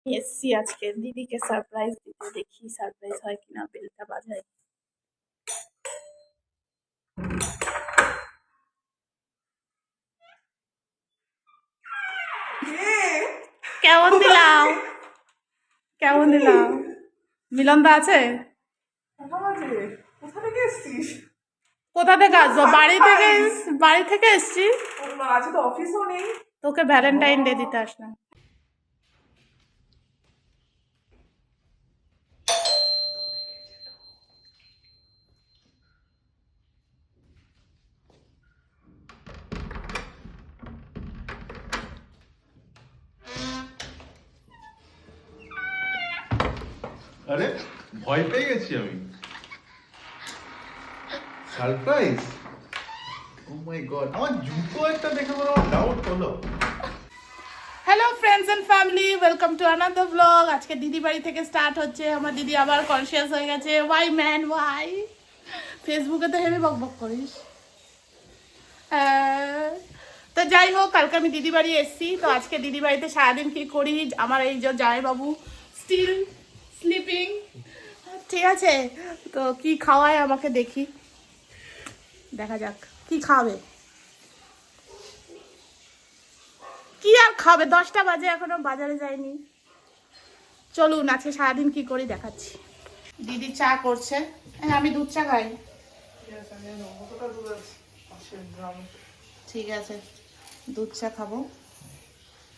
এসছি আজকে দিদিকে সারপ্রাইজ দিতে, দেখি সারপ্রাইজ হয় কিনা, বেলটা বাজাই। কেমন দিলাম? কেমন দিলাম? মিলনদা আছে? কোথা থেকে আসবো? বাড়ি থেকে এসছি। আজ তো অফিসও নেই। তোকে ভ্যালেন্টাইন ডে দিতে আসলাম। আরে ভয় পেয়ে গেছি আমি। সারপ্রাইজ! ও মাই গড, আমার জুতো একটা দেখে বড় ডাউট হলো। Hello friends and family, welcome to another blog. আজকে দিদি বাড়ি থেকে স্টার্ট হচ্ছে। আমার দিদি আবার কনসিয়াস হয়ে গেছে। Why man why? ফেসবুকে তো হেভি বকবক করিস। তো যাই হোক, কালকে আমি দিদি বাড়ি এসেছি। তো আজকে দিদি বাড়িতে সারাদিন কি করি, আমার এই যে জামাইবাবু স্টিল স্লিপিং, ঠিক আছে? তো কি খাওয়ায় আমাকে দেখি, দেখা যাক কি খাবে। কি আর খাবে, 10টা বাজে, এখনো বাজারে যায়নি। চলুন আজকে সারাদিন কি করি দেখাচ্ছি। দিদি চা করছে, আমি দুধ চা খাই। ঠিক আছে, দুধ চা খাবো,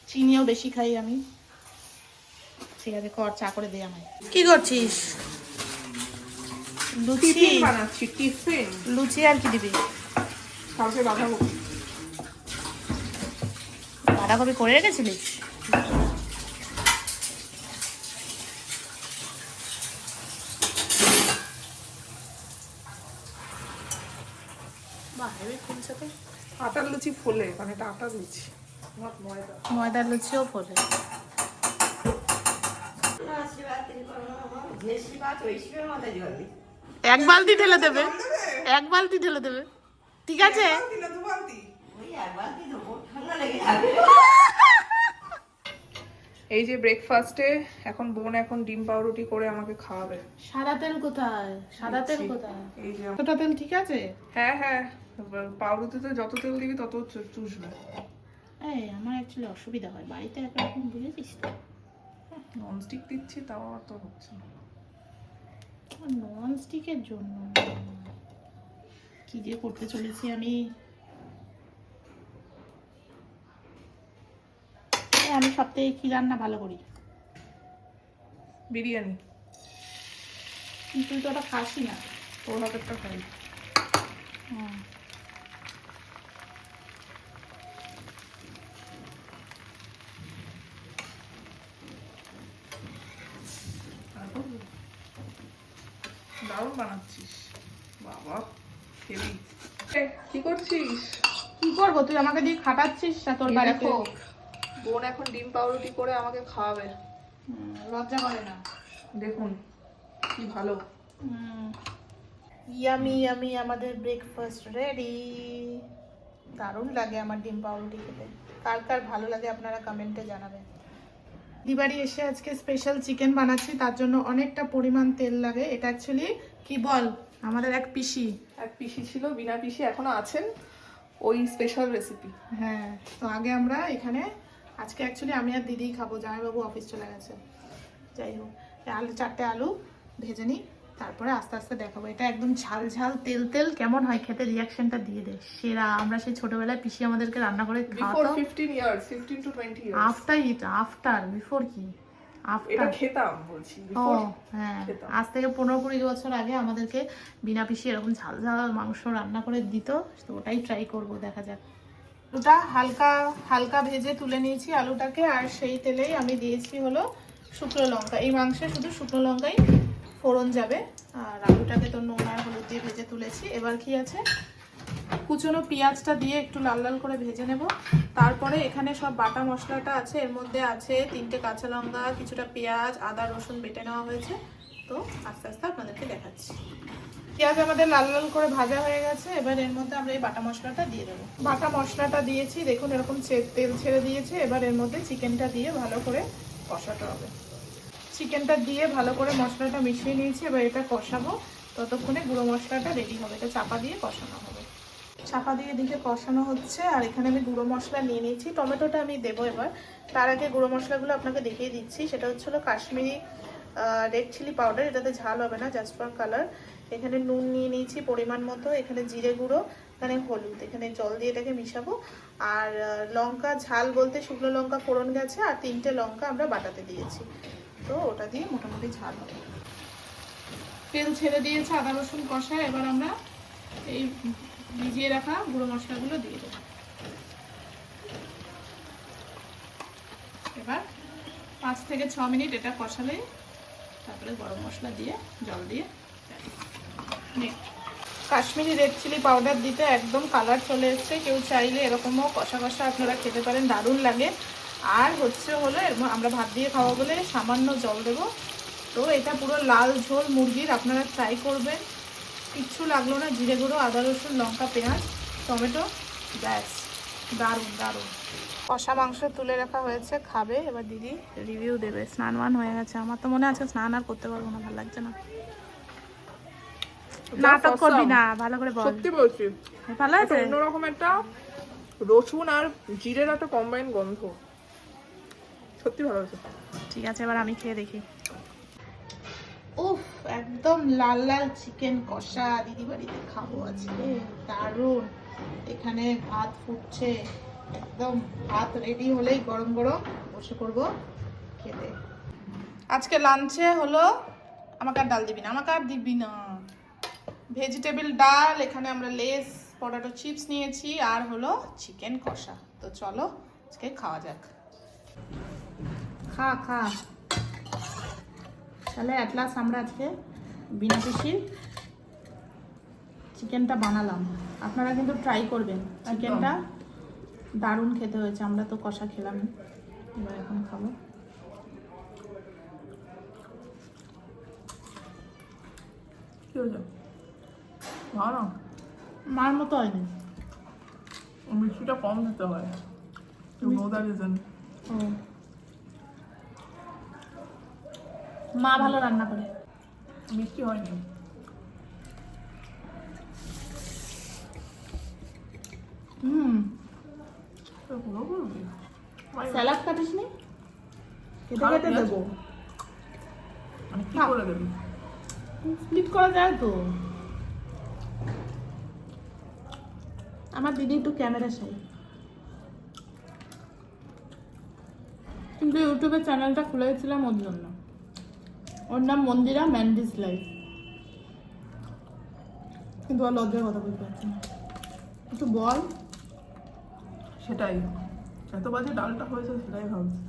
চিনিও বেশি খাই আমি। ঠিক আছে, কর চা করে দে আমায়। কি করছিস? লুচি বানাচ্ছি টিফিন। লুচি আর কি দিবি? কালকে বাঁধাকপি। বাঁধাকপি করে রেখেছিলিস? বাহ, হেবি ফুলছে তো। আটার লুচি ফোলে, মানে এটা আটার লুচি, ময়দা। ময়দার লুচিও ফোলে। এক বালতি ঢেলে দেবে, এক বালতি ঢেলে দেবে, ঠিক আছে? এই যে ব্রেকফাস্টে এখন বোন এখন ডিম পাউরুটি করে আমাকে খাওয়াবে। সাদা তেল কোথায়? সাদা তেল কোথায়? এই যে এতটা তেল ঠিক আছে? হ্যাঁ হ্যাঁ, পাউরুটিতে যত তেল দিবি তত চুষবে। এই আমার অ্যাকচুয়ালি অসুবিধা হয় বাড়িতে একরকম, বুঝেছিস তো। ননস্টিক দিচ্ছি তাও আর তো হচ্ছে না। নন স্টিকের জন্য কি যে করতে চলেছি আমি। আমি সপ্তাহে কি রান্না ভালো করি? বিরিয়ানি। তুই তো ওটা খাসি না। তোর হাতেরটা খাই। দারুণ বানাচ্ছিস বাবা, হেবি। কি করছিস? কি করবো, তুই আমাকে দিয়ে খাটাচ্ছিস না তোর বাড়িতে। দেখো বোন এখন ডিম পাউরুটি করে আমাকে খাওয়াবে। লজ্জা করে না? দেখুন কি ভালো। ইয়ামি ইয়ামি, আমাদের ব্রেকফাস্ট রেডি। দারুণ লাগে আমার ডিম পাউরুটি খেতে। কার কার ভালো লাগে আপনারা কমেন্টে জানাবেন। দিবাড়ি এসে আজকে স্পেশাল চিকেন বানাচ্ছি, তার জন্য অনেকটা পরিমাণ তেল লাগে। এটা অ্যাকচুয়ালি কি বল, আমাদের এক পিসি ছিল, বিনা পিসি এখনো আছেন, ওই স্পেশাল রেসিপি। হ্যাঁ, তো আগে আমরা এখানে আজকে অ্যাকচুয়ালি আমি আর দিদিই খাবো, জামাইবাবু অফিস চলে গেছে। যাই হোক, আলু 4টে আলু ভেজে নিই, তারপরে আস্তে আস্তে দেখাবো। এটা একদম ঝাল ঝাল তেল তেল, কেমন হয় খেতে? রিয়াকশনটা দিয়ে দে, সেরা। আমরা সেই ছোটবেলায় পিসি আমাদেরকে রান্না করে খাওয়াতো। 15 to 20 years। আফটার বিফোর কি? এটা খেতাম বলছি, হ্যাঁ, আজ থেকে 15-20 বছর আগে আমাদেরকে বিনা পিসি এরকম ঝাল ঝাল মাংস রান্না করে দিত। তো ওটাই ট্রাই করব, দেখা যাক। আলুটা হালকা হালকা ভেজে তুলে নিয়েছি আলুটাকে, আর সেই তেলেই আমি দিয়েছি হলো শুকনো লঙ্কা। এই মাংসে শুধু শুকনো লঙ্কাই ফোড়ন যাবে। আর আলুটাকে তো নুন আর হলুদ দিয়ে ভেজে তুলেছি। এবার কি আছে, কুচনো পেঁয়াজটা দিয়ে একটু লাল লাল করে ভেজে নেব। তারপরে এখানে সব বাটা মশলাটা আছে, এর মধ্যে আছে 3টে কাঁচা লঙ্কা, কিছুটা পেঁয়াজ, আদা রসুন বেটে নেওয়া হয়েছে। তো আস্তে আস্তে আপনাদেরকে দেখাচ্ছি। পেঁয়াজ আমাদের লাল লাল করে ভাজা হয়ে গেছে। এবার এর মধ্যে আমরা এই বাটা মশলাটা দিয়ে দেবো। বাটা মশলাটা দিয়েছি, দেখুন এরকম তেল ছেড়ে দিয়েছে। এবার এর মধ্যে চিকেনটা দিয়ে ভালো করে কষাতে হবে। চিকেনটা দিয়ে ভালো করে মশলাটা মিশিয়ে নিয়েছি, এবার এটা কষাবো, ততক্ষণে গুঁড়ো মশলাটা রেডি হবে, এটা চাপা দিয়ে কষানো হবে। চাপা দিয়ে দিকে কষানো হচ্ছে, আর এখানে আমি গুঁড়ো মশলা নিয়ে নিয়েছি, টমেটোটা আমি দেবো এবার। তার আগে গুঁড়ো মশলাগুলো আপনাকে দেখিয়ে দিচ্ছি। সেটা হচ্ছিলো কাশ্মীরি রেড চিলি পাউডার, এটাতে ঝাল হবে না, জাস্ট ফর কালার। এখানে নুন নিয়ে নিয়েছি পরিমাণ মতো, এখানে জিরে গুঁড়ো, এখানে হলুদ, এখানে জল দিয়ে এটাকে মিশাবো। আর লঙ্কা ঝাল বলতে শুকনো লঙ্কা ফোড়ন গেছে, আর 3টে লঙ্কা আমরা বাটাতে দিয়েছি, তো ওটা দিয়ে মোটামুটি ঝাল হবে। তেল ছেড়ে দিয়েছে আদা রসুন কষা, এবার আমরা এই ভিজিয়ে রাখা গুঁড়ো মশলাগুলো দিয়ে দেবো। এবার 5 থেকে 6 মিনিট এটা কষালে তারপরে গরম মশলা দিয়ে জল দিয়ে কাশ্মীরি রেড চিলি পাউডার দিতে একদম কালার চলে এসছে। কেউ চাইলে এরকমও কষা কষা আপনারা খেতে পারেন, দারুণ লাগে। আর হলো আমরা ভাত দিয়ে খাওয়া বলে সামান্য জল দেবো। তো এটা পুরো লাল ঝোল মুরগির, আপনারা ট্রাই করবেন। কিচ্ছু লাগলো না, জিরে গুঁড়ো, আদা রসুন, লঙ্কা, পেঁয়াজ, টমেটো, ব্যাস, দারুণ দারুণ। কষা মাংস তুলে রাখা হয়েছে, খাবে এবার দিদি, রিভিউ দেবে। স্নান মান হয়ে গেছে, আমার তো মনে আছে স্নান আর করতে পারবো না, ভালো লাগছে না। নাটক করবি না, ভালো করে বল। সত্যি বলছি, ভালো আছে। অন্যরকম একটা রসুন আর জিরের একটা কম্বাইন গন্ধ, সত্যি ভালো আছে। ঠিক আছে, এবার আমি খেয়ে দেখি। উফ, একদম লাল লাল চিকেন কষা, দিদি বাড়িতে খাবো আজকে, দারুণ। এখানে ভাত ফুটছে, একদম ভাত রেডি হলেই গরম গরম বসে পড়বো খেতে। আজকে লাঞ্চে হলো, আমাকে আর ডাল দিবি না, আমাকে আর দিবি না, ভেজিটেবল ডাল, এখানে আমরা লেস পটেটো চিপস নিয়েছি, আর হলো চিকেন কষা। তো চলো আজকে খাওয়া যাক। খা খা। তাহলে অ্যাট লাস্ট আমরা আজকে বিনা পিসির চিকেনটা বানালাম, আপনারা কিন্তু ট্রাই করবেন। চিকেনটা দারুণ খেতে হয়েছে, আমরা তো কষা খেলাম, এবার এখন খাবো। কি হয়েছে? ভালো, মার মতো হয়নি, মিষ্টিটা কম দিতে হয়, you know that reason. ও, মা ভালো রান্না করে, মিষ্টি হয়নি। স্যালাড কাটিস নি, কেটে কেটে দেবো। আমি কি করে দেবো? স্প্লিট করা যায় তো। আমার দিদি একটু ক্যামেরা চাই, কিন্তু ইউটিউবে চ্যানেলটা খুলেছিলাম ওর জন্য, ওর নাম মন্দিরা ম্যান্ডিস লাইফ, কিন্তু আর লজ্জার কথা বলতে পারছি না। একটু বল। সেটাই, এত বাজে ডালটা হয়েছে সেটাই ভাবছি।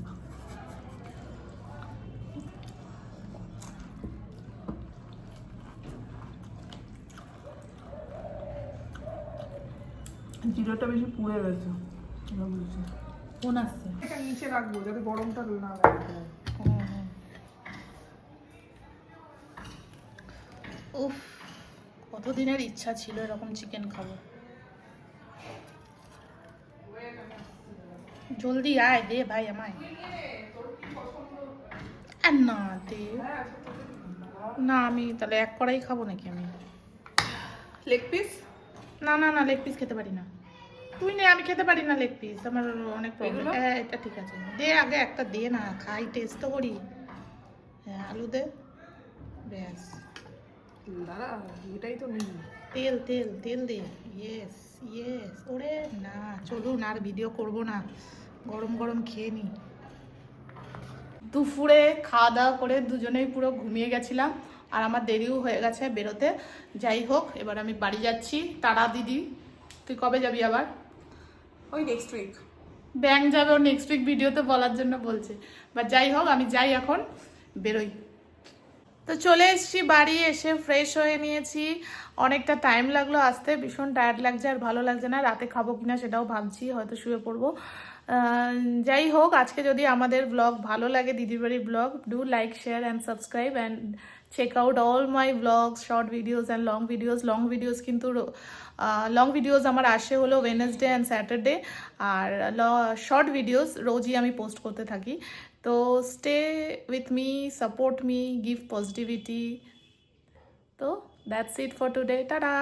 জিরাটা বেশি পুড়ে গেছে, বুঝছি। ফোন আসছে। এটা নিচে রাখবো যাতে গরমটা না লাগে। উফ, কতদিনের ইচ্ছা ছিল এরকম চিকেন খাবো। জলদি আয়, দে ভাই আমায়। আর না দে না, আমি তাহলে এক কড়াই খাবো নাকি আমি? Leg piece? না না না, লেগ পিস খেতে পারি না। তুই নে, আমি খেতে পারি না লেগ পিস, আমার অনেক প্রবলেম। হ্যাঁ এটা ঠিক আছে, দে আগে একটা দে না, খাই, টেস্ট তো করি। হ্যাঁ আলু দে, ব্যাস। দাঁড়া, এটাই তো নেই। তেল তেল তেল দে, ইয়েস ইয়েস। ওরে না, চলুন আর ভিডিও করব না, গরম গরম খেয়ে নি। দুপুরে খাওয়া দাওয়া করে দুজনেই পুরো ঘুমিয়ে গেছিলাম, আর আমার দেরিও হয়ে গেছে বেরোতে। যাই হোক, এবার আমি বাড়ি যাচ্ছি। তারা দিদি, তুই কবে যাবি আবার? ওই নেক্সট উইক। ব্যাংক যাবে, ও নেক্সট উইক ভিডিওতে বলার জন্য বলছে। বা যাই হোক, আমি যাই এখন, বেরোই। তো চলে এসেছি বাড়ি, এসে ফ্রেশ হয়ে নিয়েছি। অনেকটা টাইম লাগলো আসতে, ভীষণ টায়ার্ড লাগছে আর ভালো লাগছে না। রাতে খাবো কিনা সেটাও ভাবছি, হয়তো শুয়ে পড়বো। যাই হোক, আজকে যদি আমাদের ব্লগ ভালো লাগে, দিদির বাড়ির vlog, do like, share and subscribe and check out all my vlogs, short videos and long videos. কিন্তু লং ভিডিওস আমার আসে হলো ওয়েডনেসডে অ্যান্ড স্যাটারডে, আর শর্ট ভিডিওস রোজই আমি পোস্ট করতে থাকি। তো stay with me, support me, give positivity. তো that's it for today, tata.